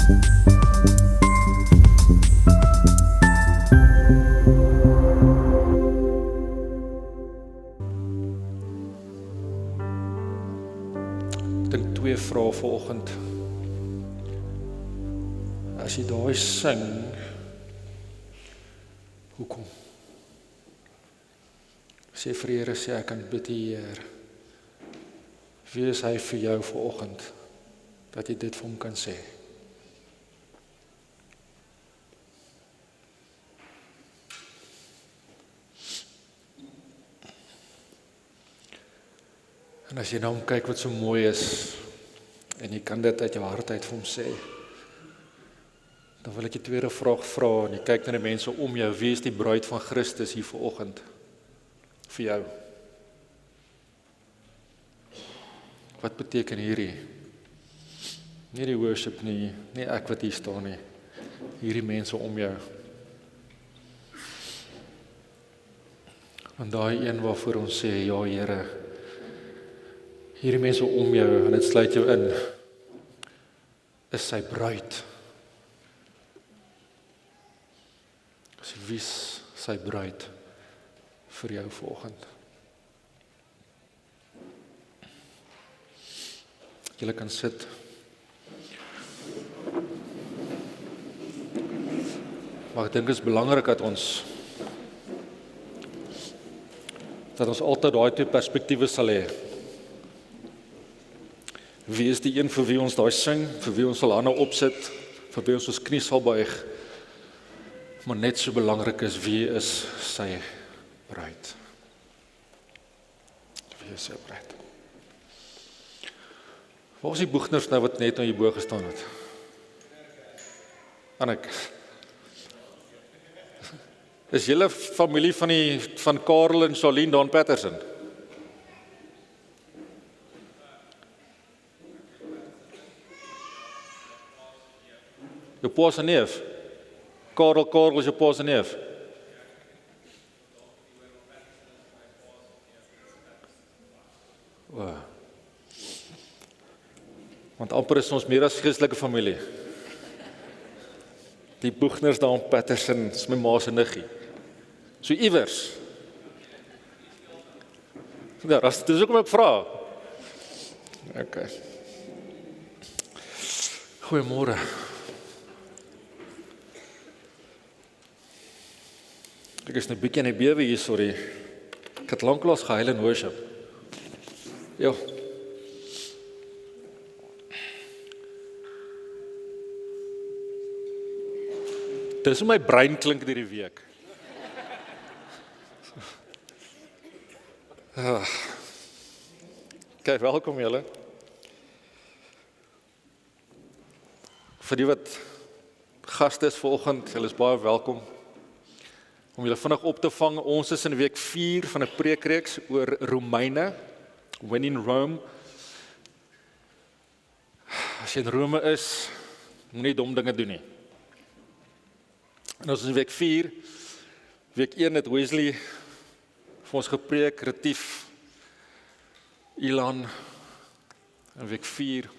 Ek dink twee vrae vanoggend. As jy daai sing, hoekom? Sê vir die Here, sê ek kan bid die Heer. Wie is hy vir jou vanoggend, dat jy dit vir hom kan sê? En as jy na hom kyk wat so mooi is, en jy kan dit uit jou hart uit vir hom sê, dan wil ek die tweede vraag vra, en jy kyk na die mense om jou, wie is die bruid van Christus hier vanoggend? Vir jou. Wat beteken hierdie? Nie die worship nie, nie ek wat hier staan nie, hierdie mense om jou. Want daai een waarvoor ons sê, ja Here, hierdie mense om jou, en dit sluit jou in, is sy bruid. Wie is sy bruid vir jou vanoggend? Julle kan sit. Maar ek dink dit is belangrik dat ons altyd daai twee perspektiewe sal hê. Wie is die een vir wie ons daai sing, vir wie ons sal hande opsit, vir wie ons knie sal buig, maar net so belangrik is, wie is sy bruid? Wie is sy bruid? Waar is die boegners nou wat net aan hierbo gestaan het? Annek, is julle familie van Karel en Charlene Don Patterson? Jou pa se neef? Karel is jou pa se neef? Wow. Want amper is ons meer as Christelike familie. Die Boegners daar in Patterson is my ma se niggie. So iewers. Ja, dis ook my vra. Okay. Goeiemôre. Ek is nou bietjie in die bewe hier, sorry. Ek het lanklaas gehuil in worship. Ja. Dis hoe my brein klink hierdie week. Okay, welkom julle. Vir die wat gaste is vanoggend, julle is baie welkom. Om julle vinnig op te vang, ons is in week 4 van 'n preekreeks oor Romeine, When in Rome. As jy in Rome is, moenie dom dinge doen nie. En ons is in week 4, week 1 het Wesley vir ons gepreek, Retief, Ilan, en week 4,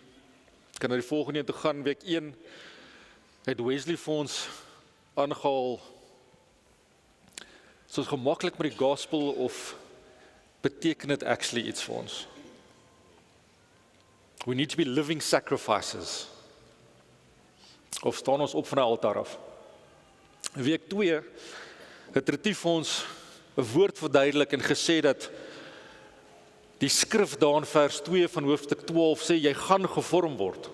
kan na die volgende toe gaan, week 1, het Wesley vir ons aangehaal, so is gemaklik met die gospel of beteken dit actually iets vir ons? We need to be living sacrifices. Of staan ons op van 'n altaar af? Week 2 het Retief vir ons 'n woord verduidelik en gesê dat die skrif daar in vers 2 van hoofstuk 12 sê jy gaan gevorm word.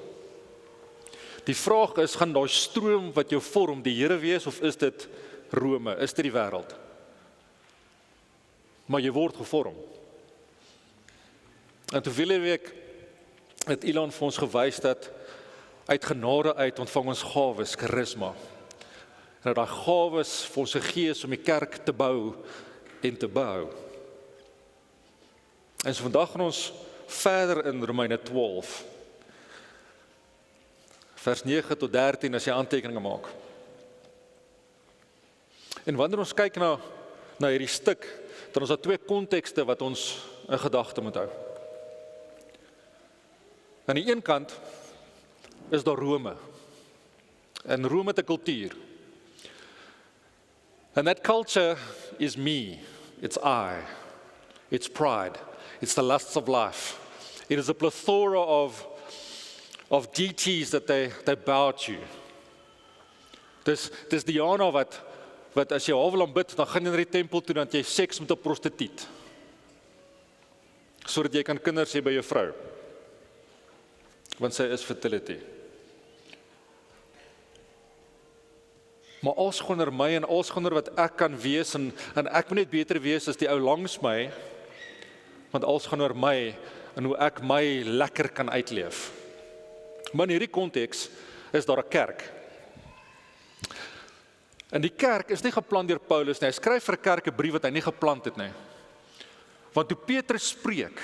Die vraag is, gaan daai stroom wat jou vorm die Here wees of is dit Rome, is dit die wêreld? Maar jy word gevorm. En toe vele week het Ilan vir ons gewys dat uit genade uit ontvang ons gawes, charisma. En dat daai gawes vir ons gegee is om die kerk te bou en te bou. En so vandag gaan ons verder in Romeine 12. Vers 9 tot 13 as jy aantekeninge maak. En wanneer ons kyk na hierdie stuk, dan is daar twee kontekste wat ons in gedagte moet hou. Aan die een kant is daar Rome. En Rome het 'n kultuur. And that culture is me, it's I, it's pride, it's the lusts of life. It is a plethora of deities that they bow to. Dis Diana wat as jy haar wil aanbid, dan gaan jy na die tempel toe, dan het jy seks met 'n prostituut. Sodat jy kan kinders hê by jou vrou. Want sy is fertility. Maar als gonder my en als gonder wat ek kan wees, en ek moet net beter wees as die ou langs my, want als gonder my, en hoe ek my lekker kan uitleef. Maar in hierdie konteks is daar 'n kerk. En die kerk is nie geplant deur Paulus nie, hy skryf vir 'n kerk 'n brief wat hy nie geplant het nie. Want toe Petrus spreek,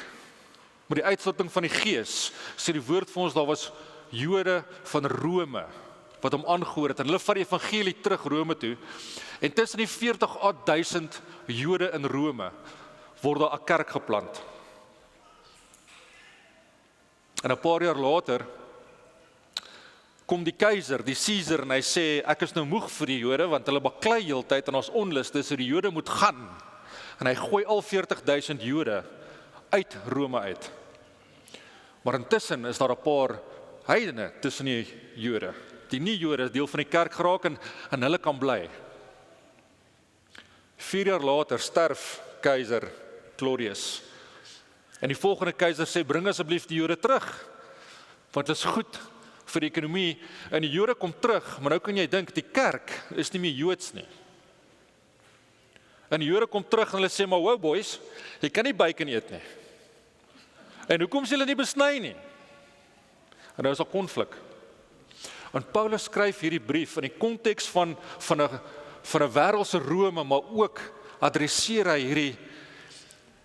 met die uitstorting van die Gees, sê die woord vir ons, daar was Jode van Rome, wat hom aangehoor het, en hulle vat die evangelie terug Rome toe, en tussen die 40.000 Jode in Rome, word daar 'n kerk geplant. En 'n paar jaar later, kom die keiser, die Caesar, en hy sê, ek is nou moeg vir die Jode, want hulle baklei heeltyd, en ons onluste, so die Jode moet gaan. En hy gooi al 40.000 Jode uit Rome uit. Maar intussen is daar 'n paar heidene tussen die Jode. Die nie-Jode is deel van die kerk geraak, en hulle kan bly. 4 jaar later sterf keiser Claudius. En die volgende keiser sê, bring asseblief die Jode terug, want dit is goed vir die ekonomie, en die Jode kom terug, maar nou kan jy dink, die kerk is nie meer Joods nie. En die Jode kom terug en hulle sê, maar wow boys, jy kan nie bacon eet nie. En hoekom is julle nie besny nie? En nou is daar konflik. En Paulus skryf hierdie brief in die konteks van 'n wêreldse Rome, maar ook adresseer hy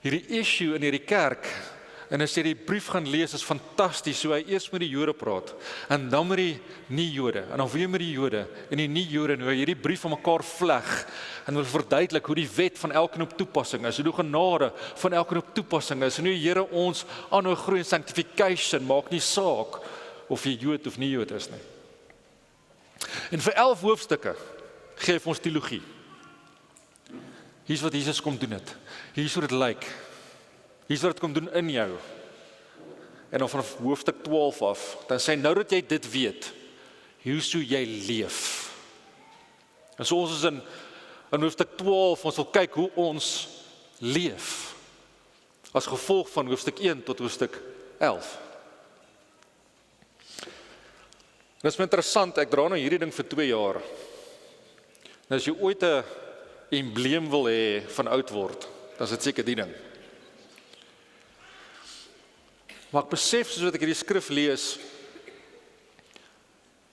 hierdie issue in hierdie kerk. En as jy die brief gaan lees, is fantasties, hoe hy eers met die Jode praat, en dan met die nie-Jode, en dan weer met die Jode, en die nie-Jode, en hoe hy hierdie brief aan mekaar vleg, en wil verduidelik hoe die wet van elkeen op toepassing is, hoe die genade van elkeen op toepassing is, en hoe die Here ons aanhou groei in sanctification, maak nie saak, of jy Jood of nie Jood is nie. En vir 11 hoofstukke, geef ons teologie. Hier is wat Jesus kom doen het, hier is hoe dit lyk, hier is wat dit kom doen in jou. En dan vanaf hoofstuk 12 af, dan sê nou dat jy dit weet, hoe sou jy leef? En so ons is in hoofstuk 12, ons wil kyk hoe ons leef, as gevolg van hoofstuk 1 tot hoofstuk 11. Dit is interessant, ek dra nou hierdie ding vir 2 jaar. En as jy ooit 'n embleem wil hê van oud word, dan is dit seker die ding. Maar ek besef, soos wat ek hierdie skrif lees,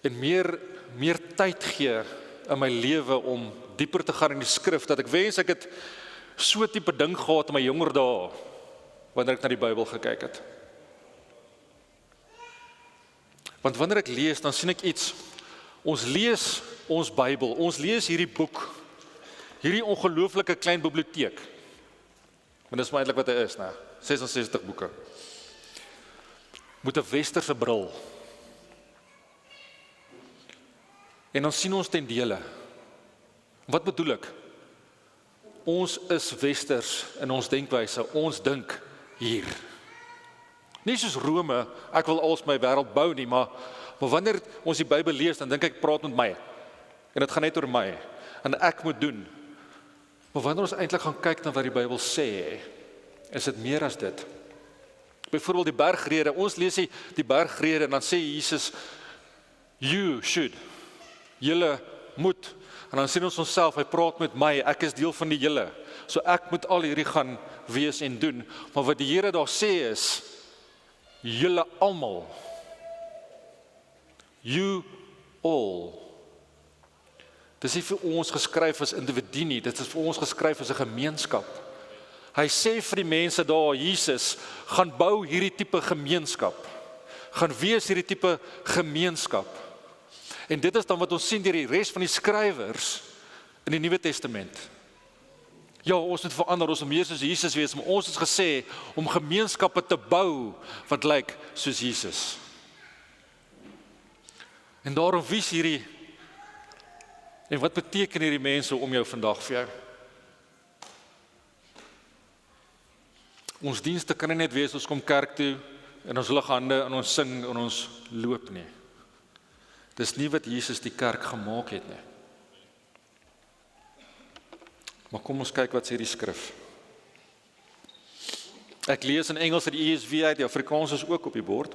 en meer tyd gee in my lewe om dieper te gaan in die skrif, dat ek wens ek het so tipe ding gehad in my jonger dae, wanneer ek na die Bybel gekyk het. Want wanneer ek lees, dan sien ek iets. Ons lees ons Bybel, ons lees hierdie boek, hierdie ongelooflike klein biblioteek. Want dis maar eintlik wat hy is, né? 66 boeke. Met 'n westerse bril. En dan sien ons ten dele. Wat bedoel ek? Ons is westers in ons denkwyse, ons dink hier. Nie soos Rome, ek wil als my wêreld bou nie, maar wanneer ons die Bybel lees, dan dink ek, praat met my. En dit gaan net oor my. En ek moet doen. Maar wanneer ons eintlik gaan kyk na wat die Bybel sê, is dit meer as dit. Byvoorbeeld die bergrede, ons lees die bergrede, en dan sê Jesus, you should, julle moet, en dan sien ons onsself, hy praat met my, ek is deel van die julle, so ek moet al hierdie gaan wees en doen, maar wat die Here daar sê is, julle almal, you all. Dit is nie vir ons geskryf as individu nie, dit is vir ons geskryf as 'n gemeenskap. Hy sê vir die mense daar, Jesus, gaan bou hierdie tipe gemeenskap, gaan wees hierdie tipe gemeenskap. En dit is dan wat ons sien deur die res van die skrywers in die Nuwe Testament. Ja, ons moet verander, ons moet meer soos Jesus wees, maar ons is gesê om gemeenskappe te bou wat lyk soos Jesus. En daarom wie is hierdie En wat beteken hierdie mense om jou vandag vir jou? Ons dienste kan nie net wees, ons kom kerk toe, en ons lig hande, en ons sing, en ons loop nie. Dis nie wat Jesus die kerk gemaak het nie. Maar kom ons kyk wat sê die skrif. Ek lees in Engels uit die ESV uit, die Afrikaans is ook op die bord.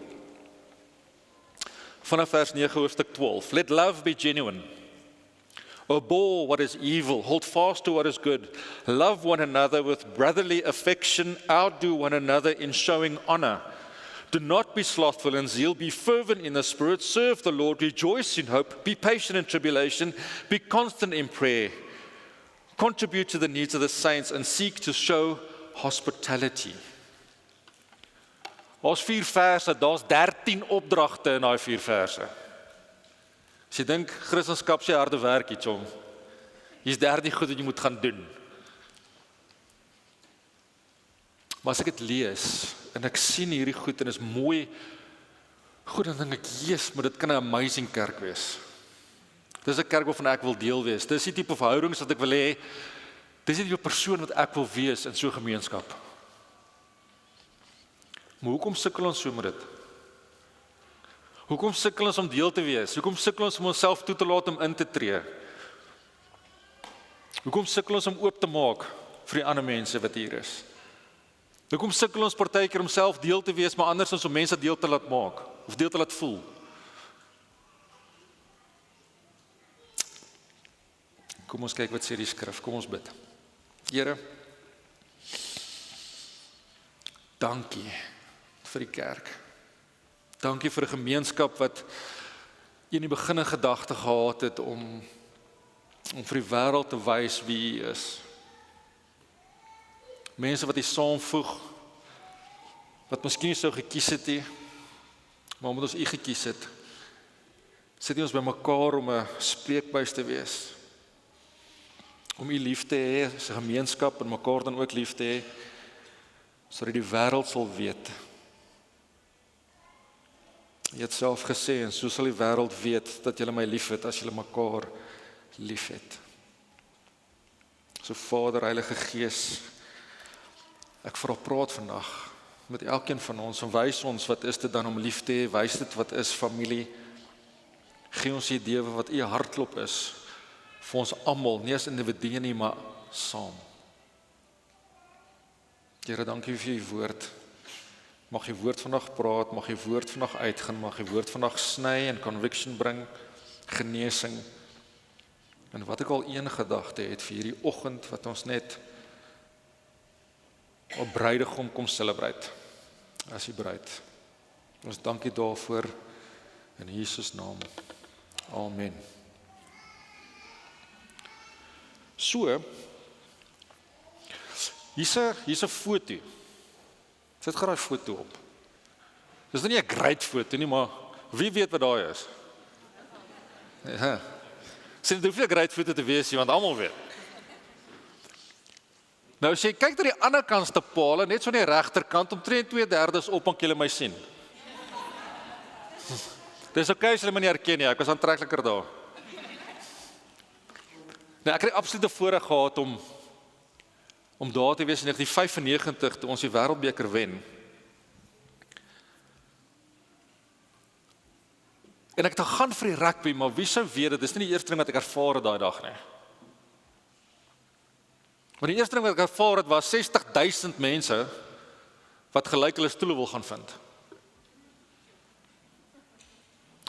Vanaf vers 9 hoofstuk 12. Let love be genuine. Abhor what is evil, hold fast to what is good. Love one another with brotherly affection, outdo one another in showing honor. Do not be slothful in zeal, be fervent in the spirit, serve the Lord, rejoice in hope, be patient in tribulation, be constant in prayer. Contribute to the needs of the saints and seek to show hospitality. Daar's 4 verse, daar's 13 opdragte in daai 4 verse. As jy dink Christendom sê harde werk iets om, hier's 13 goed wat jy moet gaan doen. Maar as ek dit lees, en ek sien hierdie goed, en is mooi, goed, dan dink ek, yes, maar dit kan 'n amazing kerk wees. Dis 'n kerk waarvan ek wil deel wees. Dis die tipe verhoudings wat ek wil hê. Dis die tipe persoon wat ek wil wees in so 'n gemeenskap. Maar hoekom sukkel ons so met dit? Hoekom sukkel ons om deel te wees? Hoekom sukkel ons om onsself toe te laat om in te tree? Hoekom sukkel ons om oop te maak vir die ander mense wat hier is? Hoekom sukkel ons partykeer om self deel te wees, maar anders om mense deel te laat maak of deel te laat voel? Kom ons kyk wat sê die skrif. Kom ons bid. Here, dankie vir die kerk. Dankie vir 'n gemeenskap wat in die begin 'n gedagte gehad het om vir die wêreld te wys wie U is. Mense wat U saamvoeg, wat miskien nie sou gekies het nie, maar omdat ons U gekies het, sit ons bymekaar om 'n spreekbuis te wees. Om U lief te hê, as 'n gemeenskap en mekaar dan ook lief te hê, sodat die wêreld sal weet. Jy het self gesê, en so sal die wêreld weet dat julle my lief het as julle mekaar lief het. So Vader, Heilige Gees, ek vra praat vandag met elkeen van ons en wys ons wat is dit dan om lief te hê, wys dit wat is familie. Gee ons die idee wat U hartklop is vir ons almal, nie as individue nie, maar saam. Here, dankie vir U woord. Mag U woord vandag praat, mag U woord vandag uitgaan, mag U woord vandag sny en conviction bring, genesing. En wat ek al een gedagte het vir hierdie oggend wat ons net op bruidegom kom celebrate as die bruid. Ons dankie daarvoor in Jesus naam. Amen. So, hier's 'n foto. Sit geraai foto op. Dis nie 'n great foto nie, maar wie weet wat daai is? Ja. Sien, dit hoef nie 'n great foto te wees nie, want almal weet. Nou as jy kyk na die ander kant se paal, net so aan die regterkant, omtrent 2/3 op, kan jy my sien. Dis okay as jy my nie herken nie, ek was aantrekliker daar. Nou, ek het die absolute voorreg gehad om daar te wees in 1995 toe ons die Wêreldbeker wen. En ek het gegaan vir die rugby, maar wie sou weet, dit is nie die eerste ding wat ek ervaar het daai dag nie. Maar die eerste ding wat ek ervaar het was 60,000 mense wat gelyk hulle stoele wil gaan vind.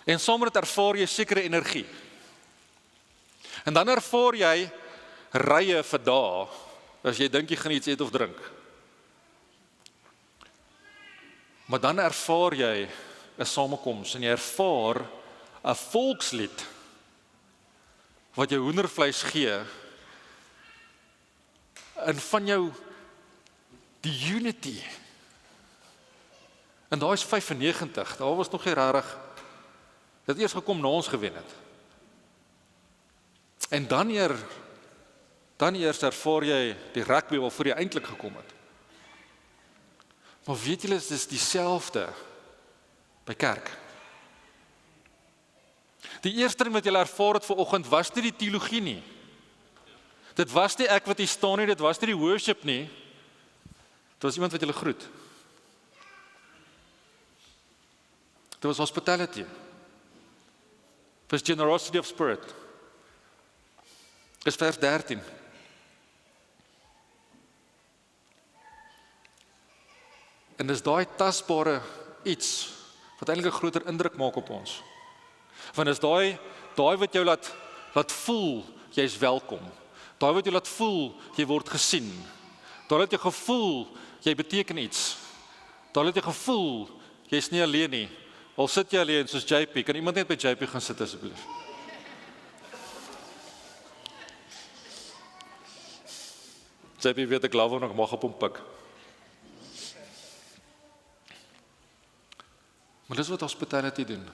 En saam met dit ervaar jy sekere energie. En dan ervaar jy rye vir dae, as jy dink jy gaan iets eet of drink. Maar dan ervaar jy 'n samekoms en jy ervaar 'n volkslied wat jou hoendervleis gee en van jou die unity. En daar is 95, daar was nog nie rarig, dit eers gekom na ons gewen het. En dan eers ervaar jy die rugby waarvoor jy eintlik gekom het. Maar weet julle, dit is dieselfde by kerk. Die eerste ding wat julle ervaar het vanoggend was nie die teologie nie. Dit was nie ek wat hier staan nie, dit was nie die worship nie. Dit was iemand wat julle groet. Dit was hospitality. Dit was generosity of spirit. Dis vers 13. En dis daai tasbare iets wat eintlik 'n groter indruk maak op ons. Want is daai wat jou laat voel jy's welkom. Daai wat jou laat voel jy word gesien. Daai laat jou gevoel jy beteken iets. Daai laat jou gevoel jy's nie alleen nie. Al sit jy alleen soos JP, kan iemand net by JP gaan sit asseblief? JP weet ek glo nog mag op hom pik. Maar dis wat hospitality doen.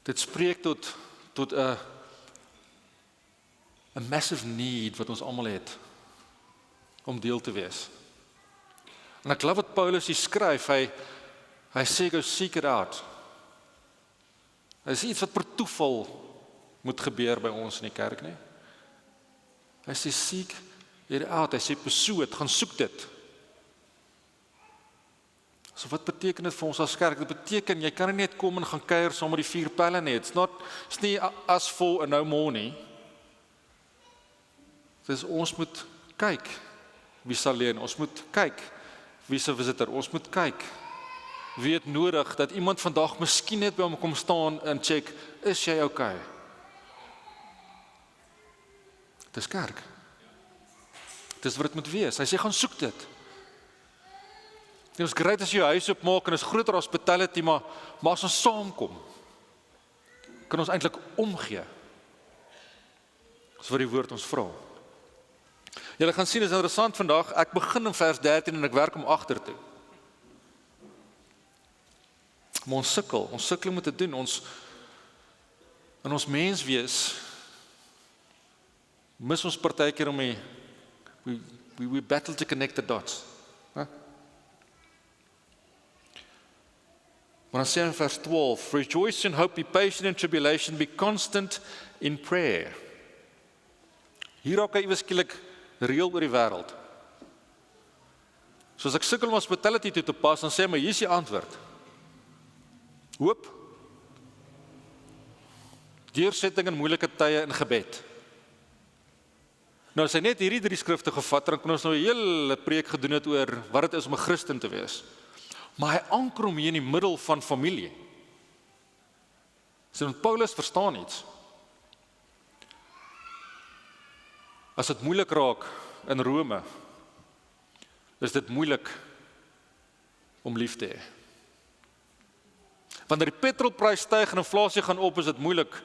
Dit spreek tot 'n massive need wat ons almal het om deel te wees. En ek glo wat Paulus hier skryf, hy sê go seek it out. Dit is iets wat per toeval moet gebeur by ons in die kerk, nie? Hy sê seek it out, hy sê pursue it, gaan soek dit. So wat beteken dit vir ons as kerk? Dit beteken, jy kan nie net kom en gaan kuier saam met die 4 pelle nie. It's nie as for and no more nie. Dis ons moet kyk wie sal leen. Ons moet kyk wie se visitor. Ons moet kyk wie het nodig dat iemand vandag miskien net by hom kom staan en check, is jy okay? Dis kerk. Dis wat dit moet wees. Hy sê gaan soek dit. Dit is great as jy jou huis opmaak en is groter hospitality, maar as ons saamkom, kan ons eintlik omgee. Dis wat die woord ons vra. Julle gaan sien, is interessant vandag, ek begin in vers 13 en ek werk om agter toe. Maar ons sukkel om te doen, in ons menswees, mis ons partykeer om we battle to connect the dots. Maar dan sê in vers 12, rejoice in hope, be patient in tribulation, be constant in prayer. Hier raak hy iewers skielik reël oor die wêreld. Soos ek sukkel om hospitality toe te pas, dan sê hy, maar hier is die antwoord. Hoop, deursetting in moeilike tye in gebed. Nou as hy net hierdie 3 skrifte gevat, dan kon ons nou 'n hele preek gedoen het oor wat dit is om 'n Christen te wees. Maar hy anker hom hier in die middel van familie. So Paulus verstaan iets. As dit moeilik raak in Rome, is dit moeilik om lief te hê. Wanneer die petrolprys styg en inflasie gaan op, is dit moeilik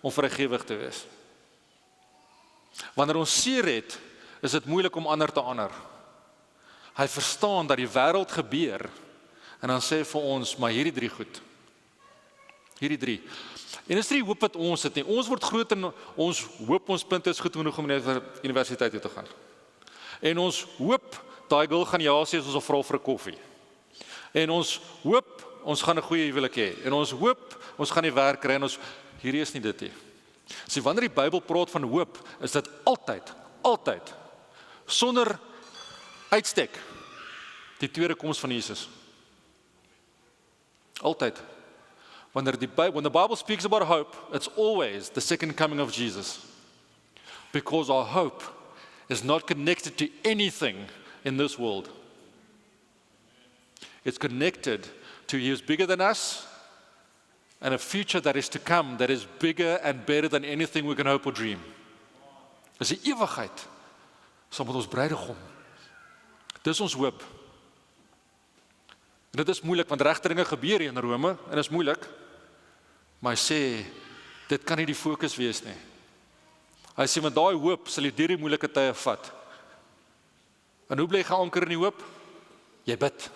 om vrygewig te wees. Wanneer ons seer het, is dit moeilik om ander te honor. Hy verstaan dat die wêreld gebeur, en dan sê vir ons, maar hierdie 3 goed. Hierdie 3. En dis nie hoop wat ons het nie. Ons word groot en ons hoop ons punte is goed genoeg om na universiteit toe te gaan. En ons hoop, daai girl gaan ja sê as ons vra vir 'n koffie. En ons hoop, ons gaan 'n goeie huwelik hê. En ons hoop, ons gaan die werk kry en ons, hierdie is nie dit nie. So wanneer die Bybel praat van hoop, is dit altyd, sonder uitstek, die tweede koms van Jesus. Altyd. When the Bible speaks about hope, it's always the second coming of Jesus. Because our hope is not connected to anything in this world. It's connected to He is bigger than us and a future that is to come that is bigger and better than anything we can hope or dream. Dis die ewigheid saam met ons bruidegom. Dis ons hoop. En dit is moeilik, want regte dinge gebeur hier in Rome, en is moeilik, maar hy sê, dit kan nie die fokus wees nie. Hy sê, met daai hoop sal jy deur die moeilike tye vat. En hoe bly jy geanker in die hoop? Jy bid.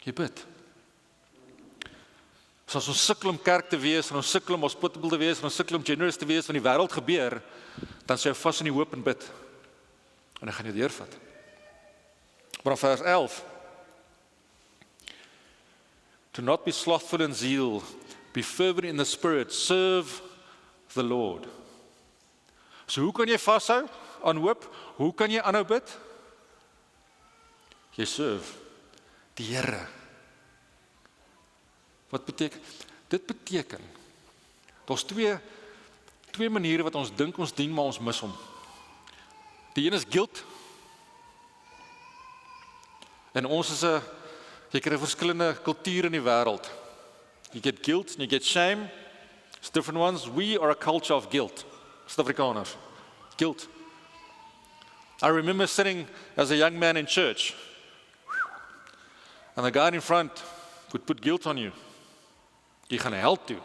Jy bid. So as ons sukkel om kerk te wees, en ons sukkel om hospitable te wees, en ons sukkel om generous te wees, van die wêreld gebeur, dan sê jy vas in die hoop en bid. En dan gaan jy deurvat. Maar in vers 11, do not be slothful in zeal, Be fervent in the spirit, serve the Lord. So hoe kan jy vashou aan hoop? Hoe kan jy aanhou bid? Jy serve die Here. Wat beteken? Dit beteken, daar's twee maniere wat ons dink ons dien, maar ons mis hom. Die een is guilt. En ons is jy kry verskillende kulture in die wêreld. You get guilt and you get shame. It's different ones. We are a culture of guilt. Suid-Afrikaners. Guilt. I remember sitting as a young man in church, and the guy in front would put guilt on you. Jy gaan hel toe.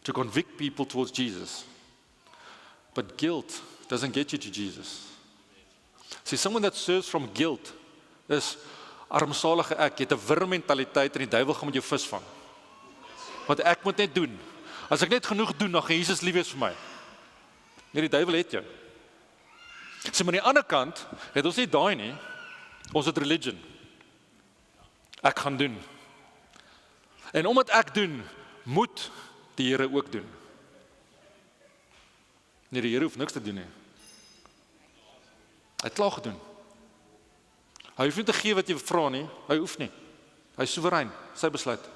To convict people towards Jesus. But guilt doesn't get you to Jesus. See, someone that serves from guilt is armsalige ek. Jy het 'n wurmmentaliteit en die duiwel gaan met jou visvang. Want ek moet net doen. As ek net genoeg doen, dan gaan Jesus lief wees vir my. Nee, die duiwel het jou. So, maar aan die ander kant, het ons nie daai nie. Ons het religion. Ek gaan doen. En omdat ek doen, moet die Here ook doen. Nee, die Here hoef niks te doen nie. Hy het klaar gedoen. Hy hoef nie te gee wat jy vra nie, hy hoef nie. Hy is soewerein, sy besluit.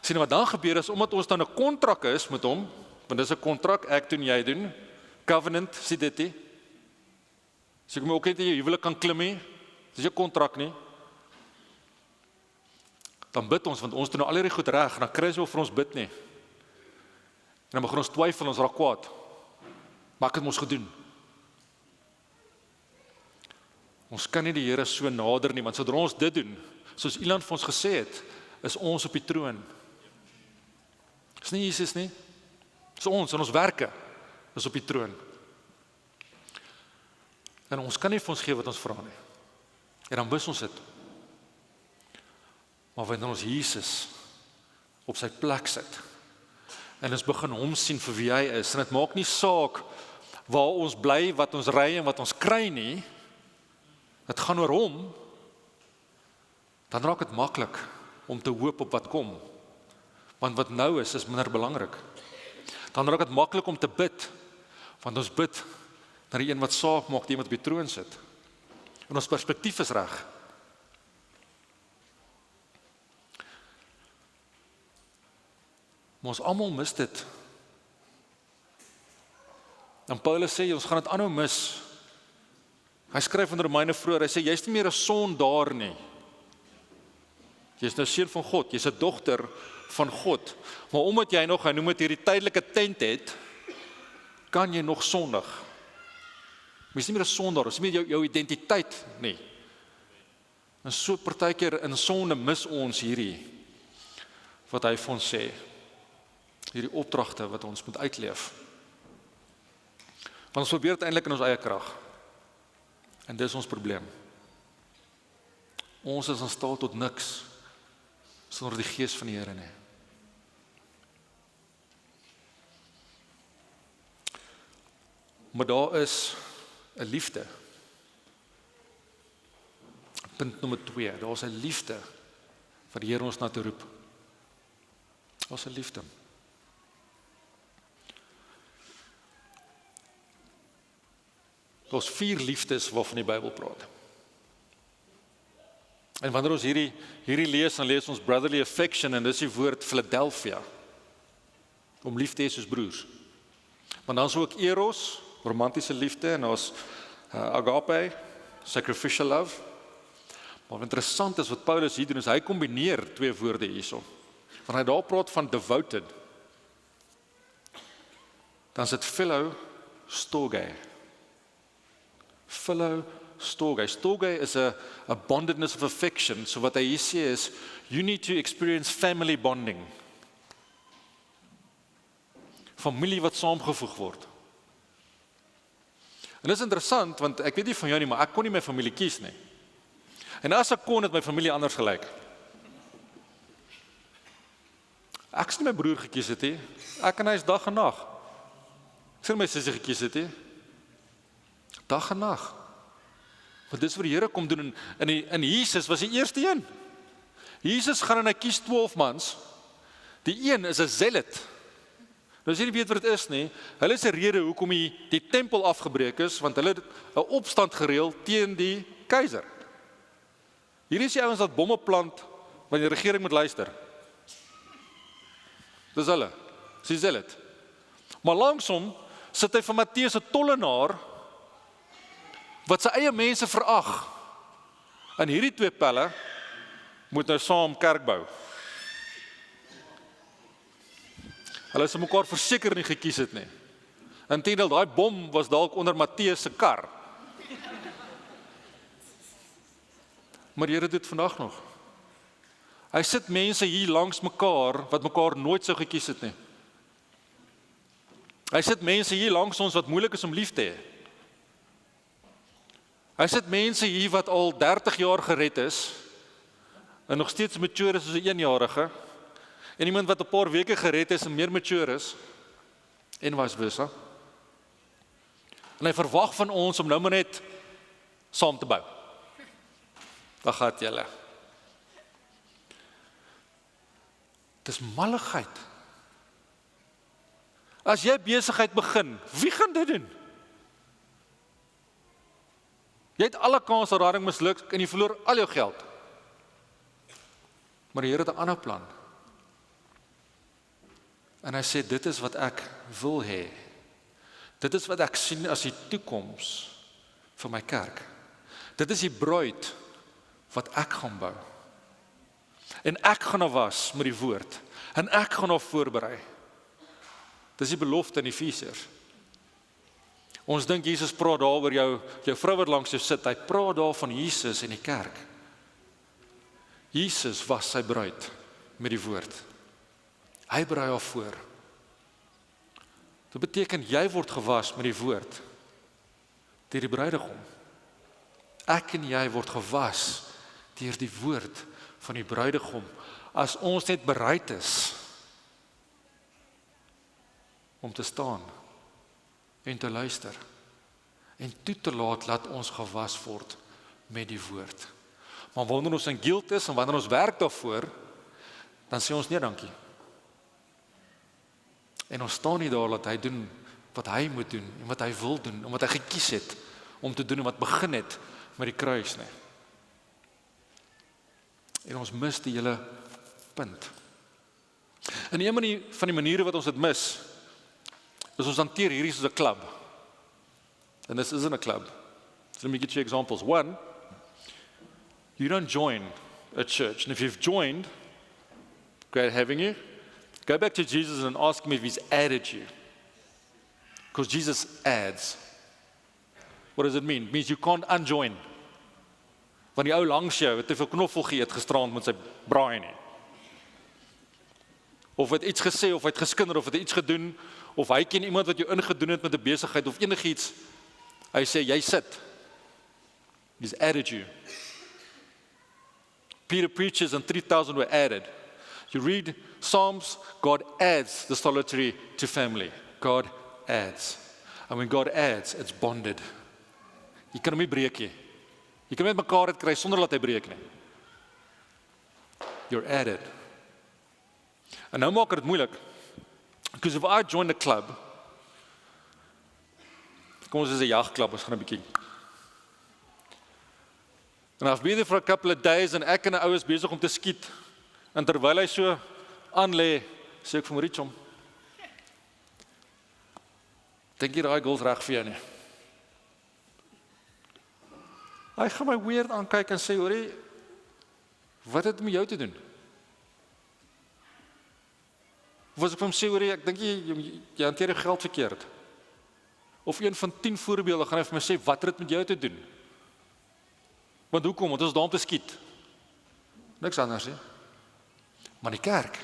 Sien wat dan gebeur is, omdat ons dan 'n kontrak is met hom, want dis 'n kontrak, ek doen, jy doen, covenant, sê dit nie. So kom ook net jy huwelik kan klim nie, dis 'n kontrak nie. Dan bid ons, want ons doen nou al hierdie goed reg, en dan kry ons vir ons bid nie. En dan begin ons twyfel, ons raak kwaad. Maar ek het mos gedoen. Ons kan nie die Here so nader nie, want sodra ons dit doen, soos Ilan vir ons gesê het, is ons op die troon. Dis nie Jesus nie. Dis ons en ons werke is op die troon. En ons kan nie vir ons gee wat ons vra nie. En dan mis ons dit. Maar wanneer ons Jesus op sy plek sit, en ons begin hom sien vir wie hy is, en dit maak nie saak waar ons bly, wat ons ry en wat ons kry nie, dit gaan oor hom, dan raak dit maklik om te hoop op wat kom. Want wat nou is minder belangrik. Dan raak dit maklik om te bid, want ons bid na die een wat saak maak, die een wat op die troon sit. En ons perspektief is reg. Maar ons almal mis dit. En Paulus sê, ons gaan dit aanhou mis. Hy skryf in Romeine vroeër, hy sê, jy is nie meer 'n sondaar nie. Jy is nou seun van God, jy is 'n dogter van God. Maar omdat jy nog, hy noem dit hierdie tydelike tent het, kan jy nog sondig. Maar jy is nie meer 'n sondaar, jy is nie meer jou identiteit nie. En so partykeer in sonde mis ons hierdie, wat hy vir ons sê, hierdie opdragte wat ons moet uitleef. Want ons probeer dit eintlik in ons eie krag. En dis ons probleem. Ons is in staat tot niks sonder die gees van die Here nie. Maar daar is 'n liefde. Punt nommer 2, daar is 'n liefde wat die Here ons na toe roep. Daar is 'n liefde. Daar's 4 liefdes waarvan die Bybel praat. En wanneer ons hierdie lees, dan lees ons brotherly affection, en dis die woord Philadelphia, om lief te hê soos broers. Maar dan is ook eros, romantiese liefde, en daar's agape, sacrificial love. Maar wat interessant is wat Paulus hier doen, is hy kombineer 2 woorde hierso. Wanneer hy daar praat van devoted, dan is dit philo storge. Philo storge. Storge is a bondedness of affection. So wat hy hier sê is, you need to experience family bonding. Familie wat saamgevoeg word. En dit is interessant, want ek weet nie van jou nie, maar ek kon nie my familie kies nie. En as ek kon, het my familie anders gelyk. Ek is nie my broer gekies het nie. Ek en hy is dag en nag. Ek sê my sussie gekies het nie. Dag en nag. Want dis wat die Here kom doen, en Jesus was die eerste een. Jesus gaan en hy kies 12 mans. Die een is 'n zealot. Nou as jy nie weet wat dit is nie, hulle is 'n rede hoekom die tempel afgebreek is, want hulle het 'n opstand gereël teen die keiser. Hierdie is die ouens wat bomme plant, wanneer die regering moet luister. Dis hulle, dis zealot. Maar langsom sit hy vir Matteus 'n tollenaar, wat sy eie mense verag. En hierdie twee pelle moet nou saam kerk bou. Hulle is mekaar verseker nie gekies het nie. Inteendeel, daai bom was dalk onder Matteus se kar. Maar die Here doen dit vandag nog. Hy sit mense hier langs mekaar wat mekaar nooit sou gekies het nie. Hy sit mense hier langs ons wat moeilik is om lief te hê. Hy sit mense hier wat al 30 jaar gered is en nog steeds mature is soos 'n 1-jarige. En iemand wat 'n paar weke gered is en meer mature is, en vice versa. En hy verwag van ons om nou maar net saam te bou. Daar gaan julle. Dis malligheid. As jy besigheid begin, wie gaan dit doen? Jy het alle kans dat daardie misluk en jy verloor al jou geld. Maar die Here het 'n ander plan. En hy sê, dit is wat ek wil hê. Dit is wat ek sien as die toekoms vir my kerk. Dit is die bruid wat ek gaan bou. En ek gaan haar was met die woord. En ek gaan haar voorberei. Dis die belofte in Efesiërs. Ons dink Jesus praat daar oor jou vrou wat langs jou sit. Hy praat daar van Jesus en die kerk. Jesus was sy bruid met die woord. Hy berei haar voor. Dit beteken jy word gewas met die woord deur die bruidegom. Ek en jy word gewas deur die woord van die bruidegom as ons net bereid is om te staan en te luister en toe te laat ons gewas word met die woord. Maar wanneer ons in guilt is en wanneer ons werk daarvoor, dan sê ons nee dankie. En ons staan nie daar dat hy doen wat hy moet doen en wat hy wil doen en wat hy gekies het om te doen en wat begin het met die kruis nie. En ons mis die hele punt. En een van die maniere wat ons dit mis, is ons hanteer hierdie soos 'n klub. And this isn't a club. So let me give you examples. One, you don't join a church. And if you've joined, great having you. Go back to Jesus and ask him if he's added you. Because Jesus adds. What does it mean? It means you can't unjoin. Want die ou langs jou het te veel knoffel geëet gisterand met sy braai nie. Of het iets gesê, of het geskinder, of het iets gedoen, of hy ken iemand wat jou ingedoen het met 'n besigheid, of enigiets. Hy sê, jy sit. He's added you. Peter preaches and 3,000 were added. You read Psalms, God adds the solitary to family. God adds. And when God adds, it's bonded. Jy kan hom nie breek nie. Jy kan met mekaar dit kry sonder dat hy breek nie. You're added. En nou maak dit moeilik. Because if I join the club, kom ons is 'n jagklub, ons gaan 'n bietjie. And I've been there for a couple of days en ek en 'n ou is besig om te skiet. En terwyl hy so aan lê, sê ek vir Richom, dink jy daai goals reg vir jou nie? Hy gaan my weird aankyk en sê, hoorie, wat het dit met jou te doen? Of as ek vir hom sê, hoorie, ek dink jy hanteer jou geld verkeerd. Of een van 10 voorbeelde gaan hy vir my sê, wat het dit met jou te doen? Want hoekom? Want ons is daar om te skiet. Niks anders nie. Maar die kerk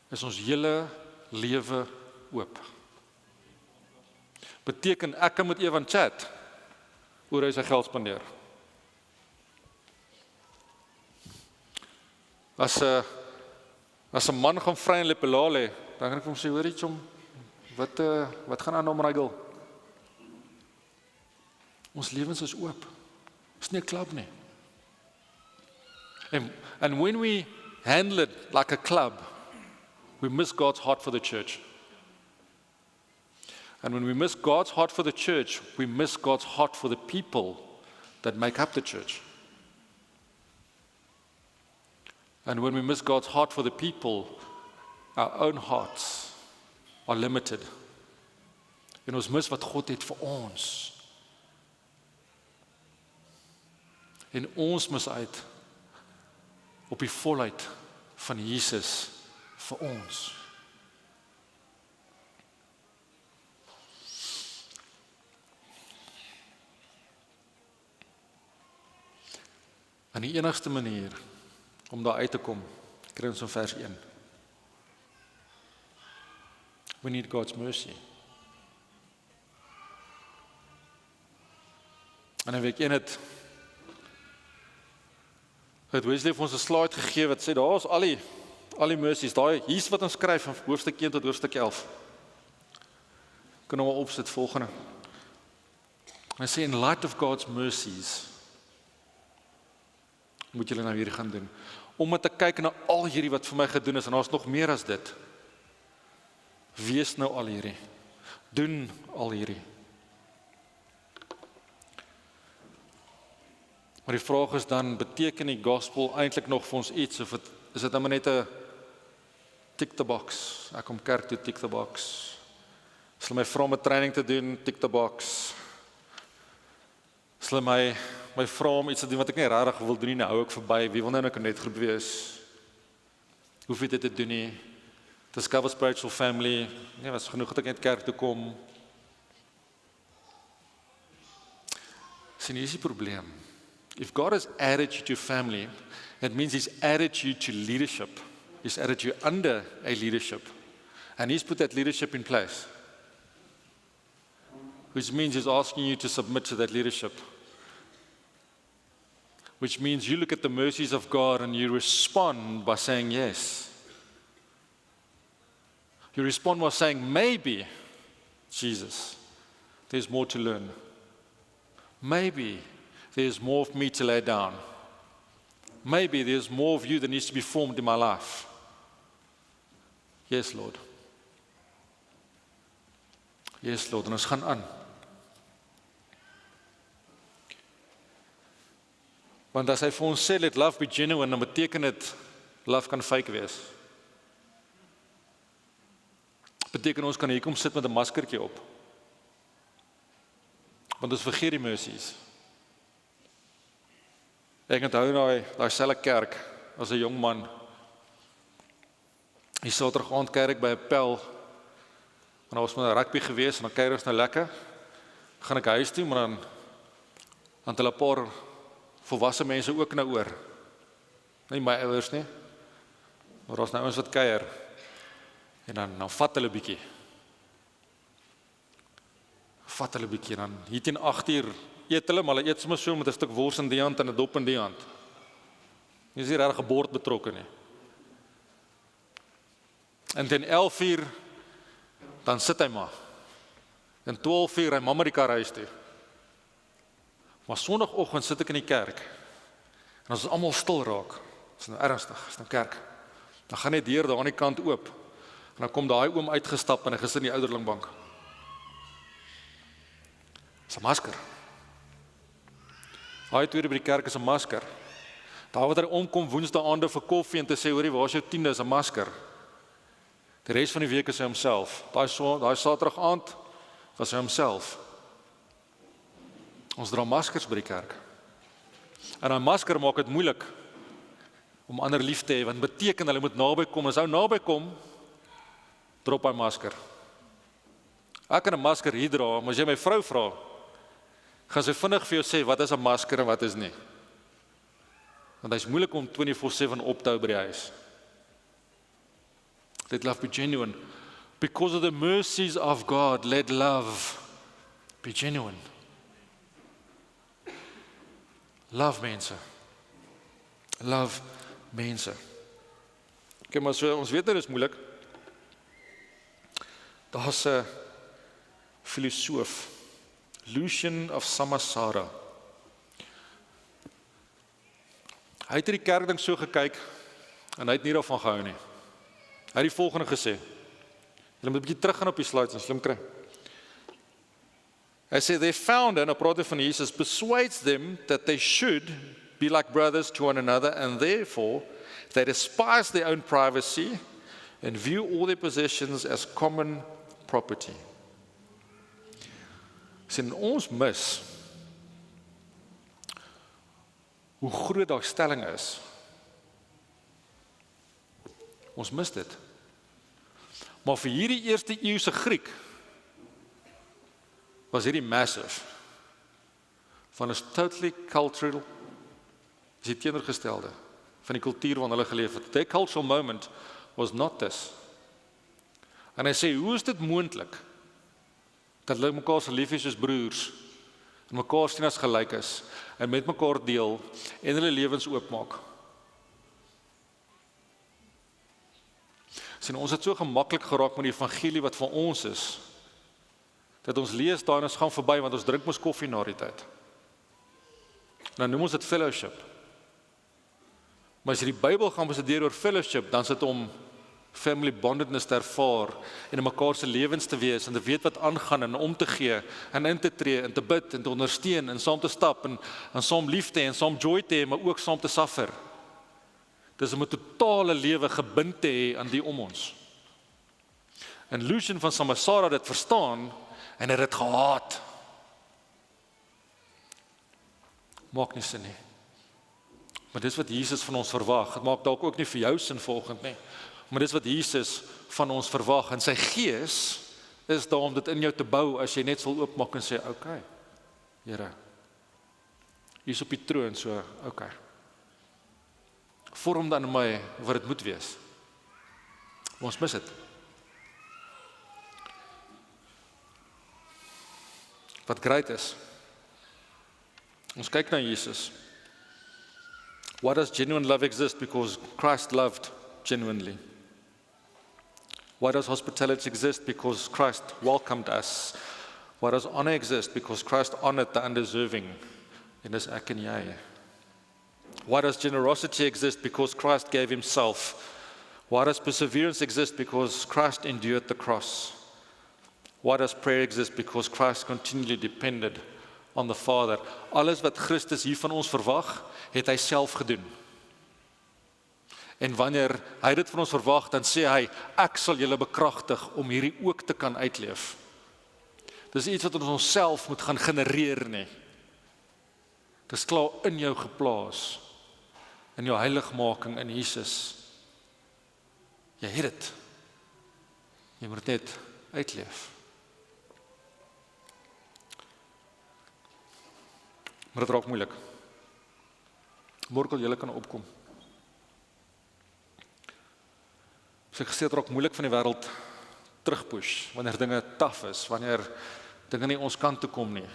is ons hele lewe oop. Beteken ek kan met Evan chat oor hy sy geld spandeer. As 'n man gaan vry in Lepelale, dan kan ek vir hom sê, hoor iets om, wat gaan aan om Rygel? Ons lewens is oop. Dis nie 'n klub nie. And when we handle it like a club, we miss God's heart for the church. And when we miss God's heart for the church, we miss God's heart for the people that make up the church. And when we miss God's heart for the people, our own hearts are limited. En ons mis wat God het vir ons. En ons mis uit op die volheid van Jesus vir ons. En die enigste manier om daar uit te kom, kry ons in vers 1. We need God's mercy. En in week 1 het Wesley vir ons 'n slide gegee wat sê daar is al die mercies, hier's wat ons skryf van hoofstuk 1 tot hoofstuk 11. Kan nou maar opsit volgende. En hy sê in light of God's mercies moet julle nou hier gaan doen. Om te kyk na al hierdie wat vir my gedoen is, en daar's nog meer as dit. Wees nou al hierdie. Doen al hierdie. Maar die vraag is dan, beteken die gospel eintlik nog vir ons iets, of is dit nou net 'n tick the box? Ek kom kerk toe, tick the box. As hulle my vra om 'n training te doen, tick the box. As hulle my vra om iets te doen wat ek nie regtig wil doen nie, nou hou ek verby. Wie wil nou in 'n connectgroep wees? Hoef jy dit te doen nie? Discover Spiritual Family. Nee, was genoeg dat ek net kerk toe kom. Sien, hier is die probleem. If God has added you to family, it means He's added you to leadership. He's added you under a leadership. And He's put that leadership in place. Which means He's asking you to submit to that leadership. Which means you look at the mercies of God and you respond by saying yes. You respond by saying, maybe, Jesus, there's more to learn. Maybe there's more of me to lay down. Maybe there's more of you that needs to be formed in my life. Yes, Lord. Yes, Lord. En ons gaan aan. Want as hy vir ons sê, let love be genuine, dan beteken dit, love kan fake wees. Beteken ons kan hier kom sit met 'n maskertjie op. Want ons vergeet die mercies. Ek onthou daai selfe kerk as 'n jong man. Hy sou terug kerk by 'n pel. En ons was met 'n rugby gewees en dan kuier ons nou lekker. Gaan ek huis toe, maar dan het hulle 'n paar volwasse mense ook nou oor. Nie my ouers nie. Maar ons nou ons wat kuier. En dan vat hulle bietjie. Vat hulle bietjie dan hier teen 8:00 eet hulle, maar hulle eet sommer so met 'n stuk wors in die hand en 'n dop in die hand. Jy is nie regtig 'n bord betrokke nie. En teen 11:00 dan sit hy maar. En 12:00 hy mamma die kar huis toe. Maar Sondagoggend sit ek in die kerk. En as ons almal stil raak, is nou ernstig, is nou kerk. Dan gaan net deur daar aan die kant oop. En dan kom daai oom uitgestap en hy gesit in die ouderlingbank. Dis 'n masker. Daai tweede by die kerk is 'n masker. Daar wat hy omkom Woensdae-aande vir koffie en te sê, hoorie, waar is jou 10de, is 'n masker. Die res van die week is hy homself. Daai Saterdag aand was hy homself. Ons dra maskers by die kerk. En daai masker maak dit moeilik om ander lief te hê, want beteken hulle moet naby kom. As hy naby kom, drop hy masker. Ek kan 'n masker hier dra, maar as jy my vrou vra, gaan sy vinnig vir jou sê wat is 'n masker en wat is nie. Want dit is moeilik om 24/7 op te hou by die huis. Let love be genuine. Because of the mercies of God, let love be genuine. Love mense. Love mense. Okay, maar so, ons weet dit is moeilik. Daar's 'n filosoof, Lucian of Samosata. Hy het hierdie kerkding so gekyk, en hy het nie daarvan gehou nie. Hy het die volgende gesê, julle moet 'n bietjie teruggaan op die slides, en slim kry. Hy sê, their founder, nou praat hy van Jesus, persuades them that they should be like brothers to one another, and therefore they despise their own privacy and view all their possessions as common property. Sien, ons mis hoe groot daai stelling is. Ons mis dit. Maar vir hierdie eerste eeuse Griek was hierdie massive. Van 'n totally cultural, is die teenoorgestelde van die kultuur waarin hulle geleef het. Their cultural moment was not this. En hy sê, hoe is dit moontlik dat hulle mekaar se lief is soos broers en mekaar sien as gelyk is en met mekaar deel en hulle lewens oopmaak? Sien, ons het so gemaklik geraak met die evangelie wat van ons is, dat ons lees daar en ons gaan verby, want ons drink mos koffie na die tyd. Nou noem ons dit fellowship. Maar as jy die Bybel gaan bestudeer oor fellowship, dan is dit om family bondedness te ervaar en in mekaar se lewens te wees en te weet wat aangaan en om te gee en in te tree en te bid en te ondersteun en saam te stap en saam lief te hê en saam joy te hê, maar ook saam te suffer. Dis om 'n totale lewe gebind te hê aan die om ons. En Lucian van Samosata het dit verstaan en het dit gehaat. Maak nie sin nie. Maar dis wat Jesus van ons verwag. Dit maak dalk ook nie vir jou sin volgend nie. Maar dis wat Jesus van ons verwag. En sy gees is daar om dit in jou te bou as jy net sal oopmaak en sê, okay, Here, U is op die troon, so, okay. Vorm dan in my wat dit moet wees. Ons mis dit. Wat great is. Ons kyk na Jesus. Why does genuine love exist? Because Christ loved genuinely. Why does hospitality exist? Because Christ welcomed us. Why does honor exist? Because Christ honored the undeserving in His ek en jy. Why does generosity exist? Because Christ gave Himself. Why does perseverance exist? Because Christ endured the cross. Why does prayer exist? Because Christ continually depended on the Father. Alles wat Christus hier van ons verwag, het hy self gedoen. En wanneer hy dit van ons verwag, dan sê hy, ek sal julle bekragtig om hierdie ook te kan uitleef. Dis iets wat ons onsself moet gaan genereer nie. Dis klaar in jou geplaas, in jou heiligmaking in Jesus. Jy het dit. Jy moet net uitleef. Maar dit raak moeilik. Morkel, julle kan opkom. So ek gesê, dit raak moeilik van die wêreld terugpush, wanneer dinge taaf is, wanneer dinge nie ons kant toe kom nie.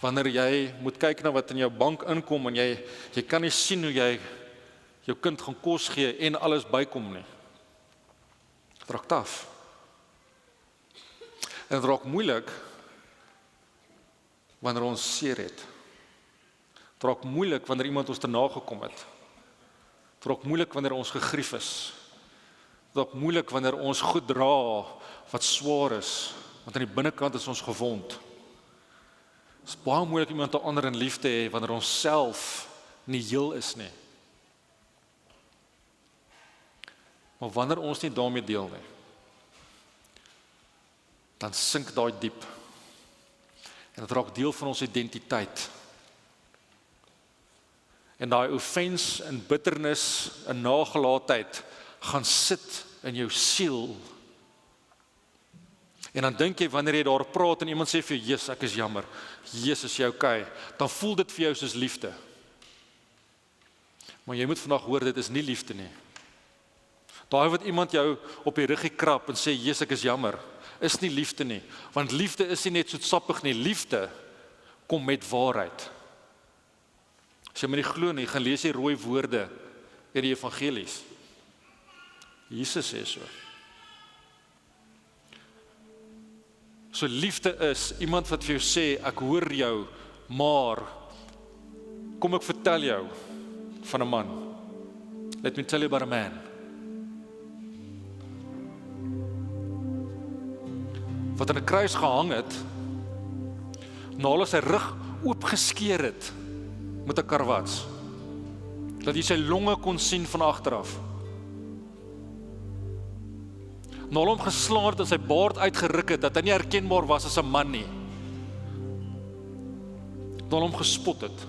Wanneer jy moet kyk na wat in jou bank inkom en jy kan nie sien hoe jy jou kind gaan kos gee en alles bykom nie. Dit raak taaf. En dit raak moeilik wanneer ons seer het. Het raak moeilik wanneer iemand ons te nagekom het. Het raak moeilik wanneer ons gegrief is. Het raak moeilik wanneer ons goed dra wat swaar is, want aan die binnekant is ons gewond. Het is baie moeilik iemand te ander in liefde hê wanneer ons self nie heel is nie. Maar wanneer ons nie daarmee deel nie, dan sink daai diep. En dit raak deel van ons identiteit. En daai offense en bitternis en nagelaatheid gaan sit in jou siel. En dan dink jy, wanneer jy daar praat en iemand sê vir jou, Jesus, ek is jammer, Jesus, is jy okay, dan voel dit vir jou soos liefde. Maar jy moet vandag hoor, dit is nie liefde nie. Daai wat iemand jou op die ruggie krap en sê, Jesus, ek is jammer, is nie liefde nie. Want liefde is nie net soetsappig nie, liefde kom met waarheid. As jy my nie glo nie, gaan lees die rooi woorde in die evangelies. Jesus sê so. So liefde is iemand wat vir jou sê, ek hoor jou, maar kom ek vertel jou, van 'n man. Let me tell you about a man. Wat aan 'n kruis gehang het, nadat sy rug oopgeskeer het met 'n karwats. Dat hy sy longe kon sien van agteraf. Nadat hom geslaan het en sy baard uitgeruk het, dat hy nie herkenbaar was as 'n man nie. Nadat hom gespot het.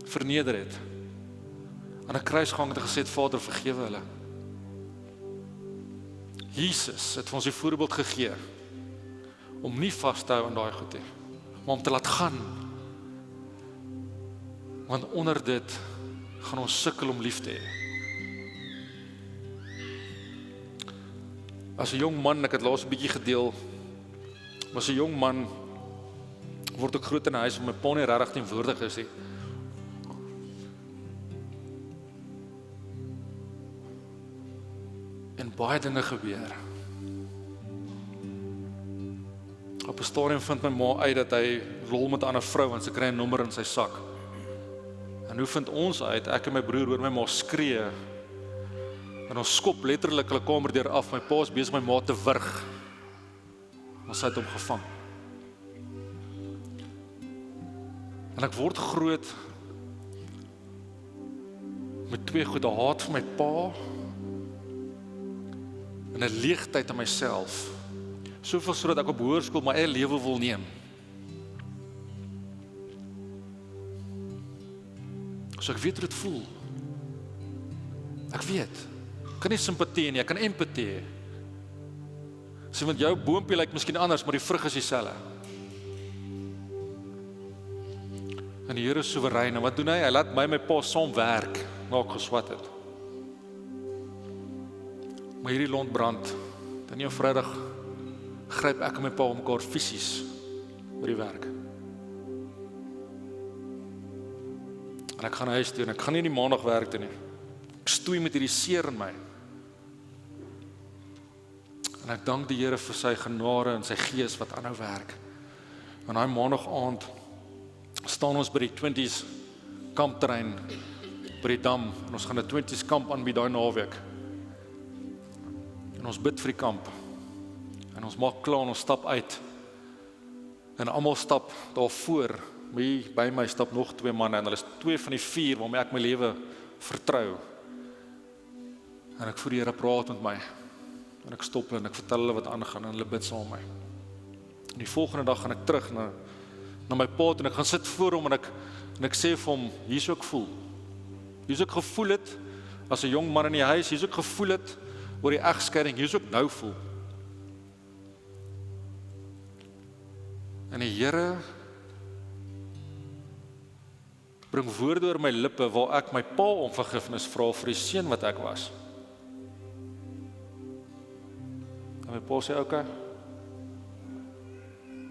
Verneder het. Aan 'n kruis gehang het en gesê, Vader, vergewe hulle. Jesus het vir ons die voorbeeld gegee om nie vas te hou aan daai goed nie, maar om te laat gaan. Want onder dit gaan ons sukkel om lief te hê. As 'n jong man, ek het laas 'n bietjie gedeel, as 'n jong man word ek groot in 'n huis waar my pa nie regtig teenwoordig is nie. En baie dinge gebeur. Op 'n stadium vind my ma uit dat hy rol met 'n ander vrou en sy kry 'n nommer in sy sak. En hoe vind ons uit? Ek en my broer hoor my ma skree. En ons skop letterlik hulle kamerdeur af. My pa is besig my ma te wurg. Maar sy het hom gevang. En ek word groot met twee goed, 'n haat vir my pa en 'n leegtyd in myself. Soveel sodat ek op hoërskool my eie lewe wil neem. So ek weet hoe dit voel. Ek weet. Ek kan nie simpatie nie, ek kan empatie hê. So want jou boompie lyk miskien anders, maar die vrug is dieselfde. En die Here is soewerein. En wat doen hy? Hy laat my en my pa saam werk, waar ek geswat het. Maar hierdie lont brand. Dan nie op Vrydag gryp ek en my pa om mekaar fisies by die werk. En ek gaan huis toe en ek gaan nie die maandag werk toe nie. Ek stoei met hierdie seer in my. En ek dank die Here vir sy genade en sy gees wat aanhou werk. En daai maandag aand staan ons by die 20s kampterrein by die dam en ons gaan 'n 20s kamp aanbied daai naweek. En ons bid vir die kamp. En ons maak klaar en ons stap uit. En almal stap daar voor. By my stap nog 2 manne en hulle is 2 van die 4 waarmee ek my lewe vertrou. En ek voel die Here praat met my. En ek stop en ek vertel hulle wat aangaan en hulle bid saam met my. En die volgende dag gaan ek terug na my pa en ek gaan sit voor hom en ek sê vir hom, hier's hoe ek voel. Hier's hoe ek gevoel het as 'n jong man in die huis, hier's hoe ek gevoel het oor die egskeiding, hier's hoe ek nou voel. En die Here bring woorde oor my lippe waar ek my pa om vergifnis vra vir die seun wat ek was. En my pa sê, okay.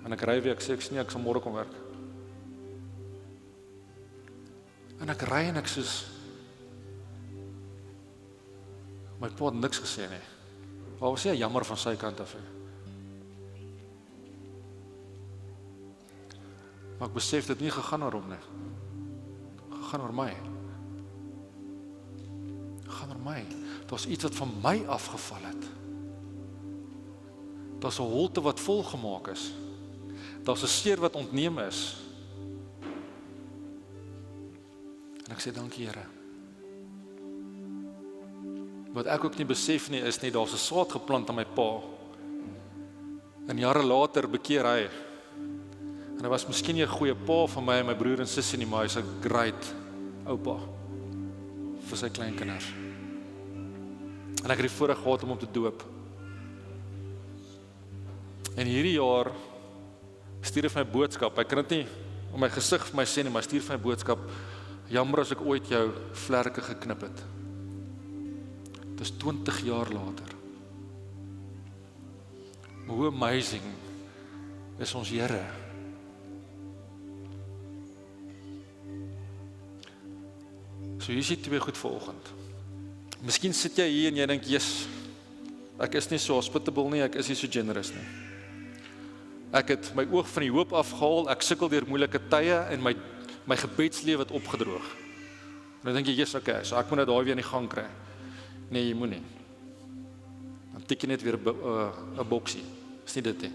En ek ry weer, ek sê, ek sal môre kom werk. En ek ry en ek soos, my pa het niks gesê nie. Waar was hy jammer van sy kant af? Maar ek besef dit nie gegaan oor hom nie. Gegaan oor my. Gegaan oor my. Daar's iets wat van my afgeval het. Daar's 'n holte wat volgemaak is. Daar's 'n seer wat ontneem is. En ek sê dankie Here. Wat ek ook nie besef nie is nie, daar's 'n saad geplant aan my pa. En jare later bekeer hy. En hy was miskien nie 'n goeie pa vir my en my broer en sussie nie, maar hy's 'n great oupa vir sy kleinkinders. En ek het die voorreg gehad om te doop. En hierdie jaar stuur hy vir my boodskap. Hy kan dit nie om my gesig vir my sê nie, maar stuur vir my boodskap. Jammer as ek ooit jou vlerke geknip het. Dit is 20 jaar later. Maar hoe amazing is ons Here. So hier is die 2 goed vanoggend. Miskien sit jy hier en jy dink, yes, ek is nie so hospitable nie, ek is nie so generous nie. Ek het my oog van die hoop afgehaal, ek sukkel deur moeilike tye en my gebedslewe het opgedroog. En dan dink jy, yes, okay, so ek moet nou daai weer in die gang kry. Nee, jy moet nie. Dan tik jy net weer 'n boksie. Is nie dit nie.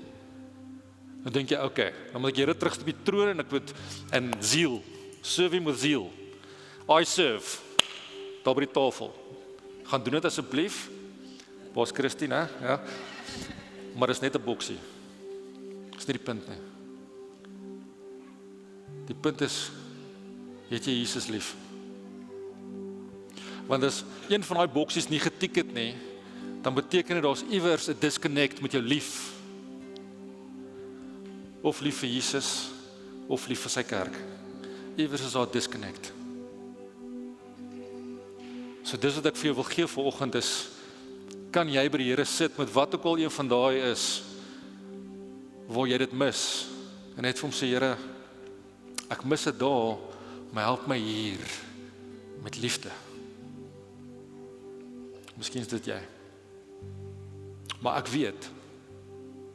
Dan dink jy, okay, dan moet ek Here terug op die troon en ek moet in ziel, serve hom met ziel. I serve, daar by die tafel. Gaan doen dit asseblief. Baas Christine, ja. Maar dit is net 'n boksie. Dis nie die punt nie. Die punt is, het jy Jesus lief? Want as een van daai boksies nie getik het nie, dan beteken dit daar's iewers 'n disconnect met jou lief. Of lief vir Jesus, of lief vir sy kerk. Iewers is daar 'n disconnect. So dis wat ek vir jou wil gee vanoggend is, kan jy by die Here sit met wat ook al een van daai is, waar jy dit mis, en net vir hom sê, Here, ek mis dit daar, maar help my hier, met liefde. Miskien is dit jy. Maar ek weet,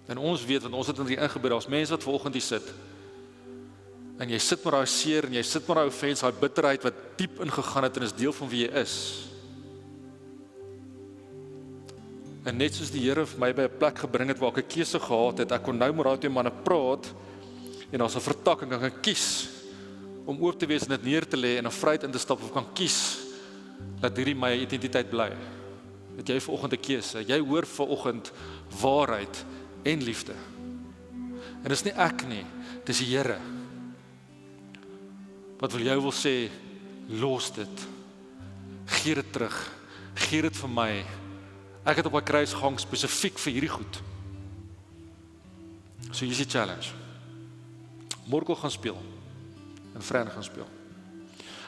en ons weet, want ons het in die ingebid, daar's mense wat vanoggend hier sit, en jy sit met daai seer, en jy sit met daai offense, daai bitterheid, wat diep ingegaan het, en is deel van wie jy is. En net soos die Here vir my by 'n plek gebring het, waar ek 'n keuse gehad het, ek kon nou met daai twee manne praat, en daar's 'n vertakking, ek kan kies, om oop te wees en dit neer te lê, en in vryheid in te stap, of kan kies, dat hierdie my identiteit bly. Het jy vanoggend 'n keuse, jy hoor vanoggend waarheid en liefde. En dis nie ek nie, dis die Here. Wat wil sê, los dit, gee dit terug, gee dit vir my. Ek het op 'n kruis gehang spesifiek vir hierdie goed. So hier is die challenge. Morkel gaan speel, en Vrydag gaan speel.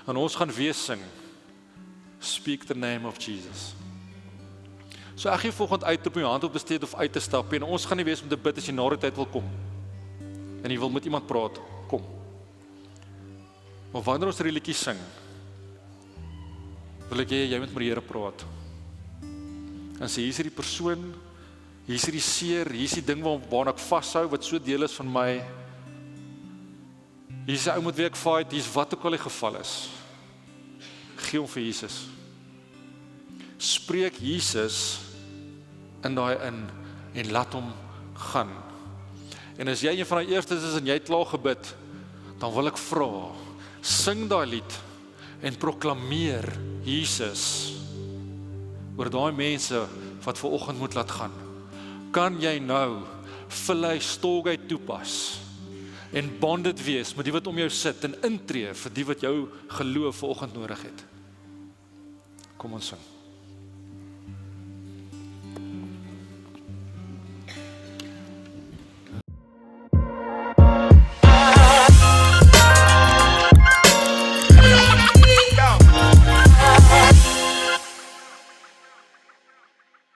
En ons gaan weer sing, Speak the name of Jesus. So ek gee volgende uit op jou hand op besteed of uit te stap, en ons gaan nie wees om te bid as jy na die tyd wil kom, en jy wil met iemand praat, kom. Maar wanneer ons die liedjie sing, wil ek jy met die Here praat, en sê, hier is die persoon, hier is die seer, hier is die ding waarna ek vashou, wat so deel is van my, hier is die ou met wie ek fight, hier is wat ook al die geval is, gee hom vir Jesus, spreek Jesus in daai in, en laat hom gaan. En as jy een van die eerstes is, en jy het klaar gebid, dan wil ek vra, sing daai lied, en proklameer Jesus, oor daai mense, wat vanoggend moet laat gaan. Kan jy nou, Philia Stolgay toepas, en bonded wees, met die wat om jou sit, en intree, vir die wat jou geloof vanoggend nodig het. Kom ons sing.